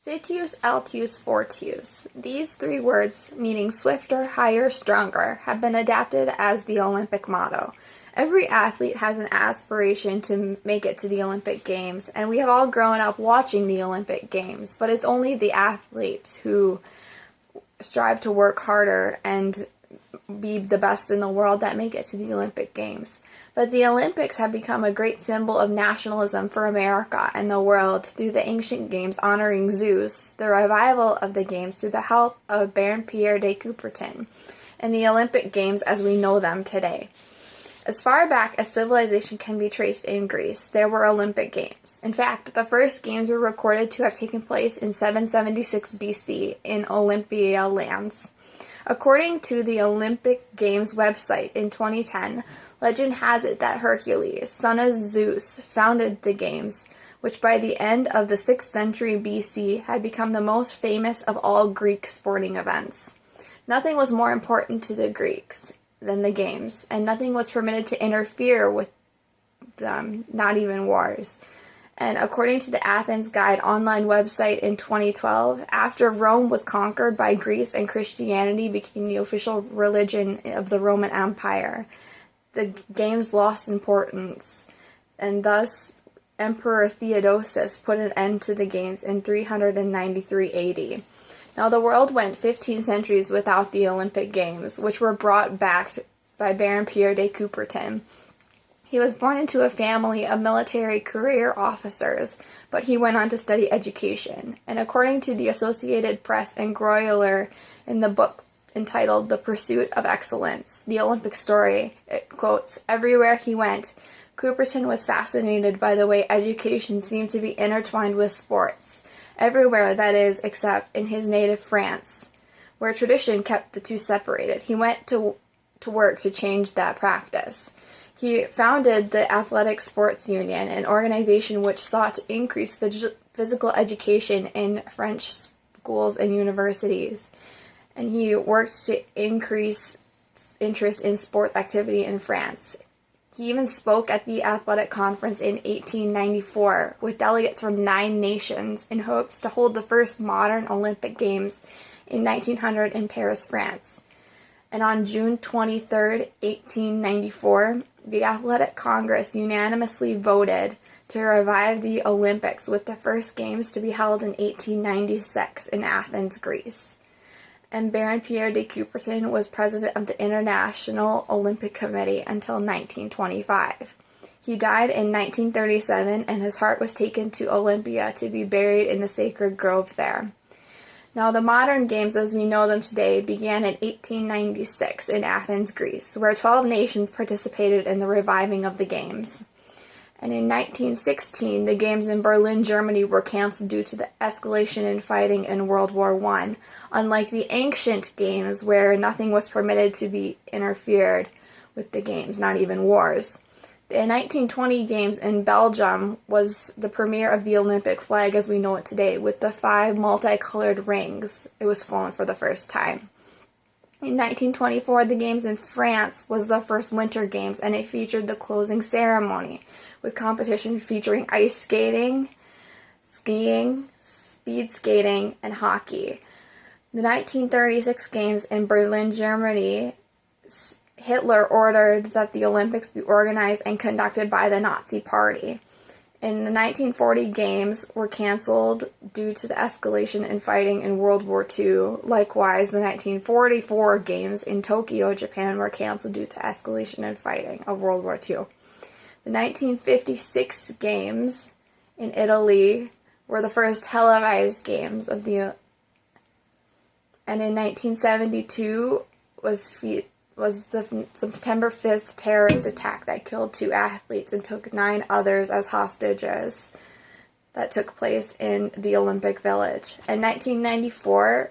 Citius, Altius, Fortius. These three words, meaning swifter, higher, stronger, have been adapted as the Olympic motto. Every athlete has an aspiration to make it to the Olympic Games, and we have all grown up watching the Olympic Games, but it's only the athletes who strive to work harder and be the best in the world that make it to the Olympic Games. But the Olympics have become a great symbol of nationalism for America and the world through the ancient games honoring Zeus, the revival of the games through the help of Baron Pierre de Coubertin, and the Olympic Games as we know them today. As far back as civilization can be traced in Greece, there were Olympic Games. In fact, the first games were recorded to have taken place in 776 BC in Olympia lands. According to the Olympic Games website in 2010, legend has it that Hercules, son of Zeus, founded the games, which by the end of the 6th century BC had become the most famous of all Greek sporting events. Nothing was more important to the Greeks than the games, and nothing was permitted to interfere with them, not even wars. And according to the Athens Guide online website in 2012, after Rome was conquered by Greece and Christianity became the official religion of the Roman Empire, the games lost importance, and thus Emperor Theodosius put an end to the games in 393 AD. Now the world went 15 centuries without the Olympic Games, which were brought back by Baron Pierre de Coubertin. He was born into a family of military career officers, but he went on to study education. And according to the Associated Press and Greuler in the book entitled The Pursuit of Excellence, The Olympic Story, it quotes, "Everywhere he went, Coubertin was fascinated by the way education seemed to be intertwined with sports. Everywhere, that is, except in his native France, where tradition kept the two separated. He went to work to change that practice. He founded the Athletic Sports Union, an organization which sought to increase physical education in French schools and universities. And he worked to increase interest in sports activity in France. He even spoke at the Athletic Conference in 1894 with delegates from 9 nations in hopes to hold the first modern Olympic Games in 1900 in Paris, France. And on June 23, 1894, the Athletic Congress unanimously voted to revive the Olympics, with the first games to be held in 1896 in Athens, Greece. And Baron Pierre de Coubertin was president of the International Olympic Committee until 1925. He died in 1937, and his heart was taken to Olympia to be buried in the sacred grove there. Now, the modern games as we know them today began in 1896 in Athens, Greece, where 12 nations participated in the reviving of the games. And in 1916, the games in Berlin, Germany were canceled due to the escalation in fighting in World War I, unlike the ancient games where nothing was permitted to be interfered with the games, not even wars. The 1920 games in Belgium was the premiere of the Olympic flag as we know it today, with the 5 multicolored rings. It was flown for the first time. In 1924, the games in France was the first Winter Games, and it featured the closing ceremony, with competition featuring ice skating, skiing, speed skating, and hockey. The 1936 games in Berlin, Germany, Hitler ordered that the Olympics be organized and conducted by the Nazi Party. In the 1940 games were canceled due to the escalation in fighting in World War II. Likewise, the 1944 games in Tokyo, Japan were canceled due to escalation in fighting of World War II. The 1956 games in Italy were the first televised games of the, and in 1972 was the September 5th terrorist attack that killed 2 athletes and took 9 others as hostages that took place in the Olympic Village. And 1994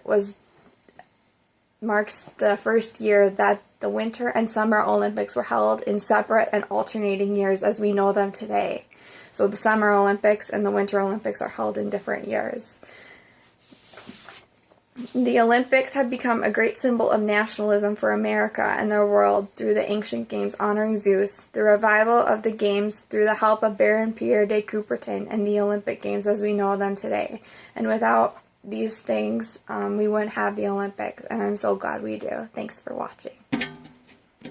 marks the first year that the Winter and Summer Olympics were held in separate and alternating years as we know them today. So the Summer Olympics and the Winter Olympics are held in different years. The Olympics have become a great symbol of nationalism for America and the world through the ancient games honoring Zeus, the revival of the games through the help of Baron Pierre de Coubertin, and the Olympic Games as we know them today. And without these things, we wouldn't have the Olympics, and I'm so glad we do. Thanks for watching.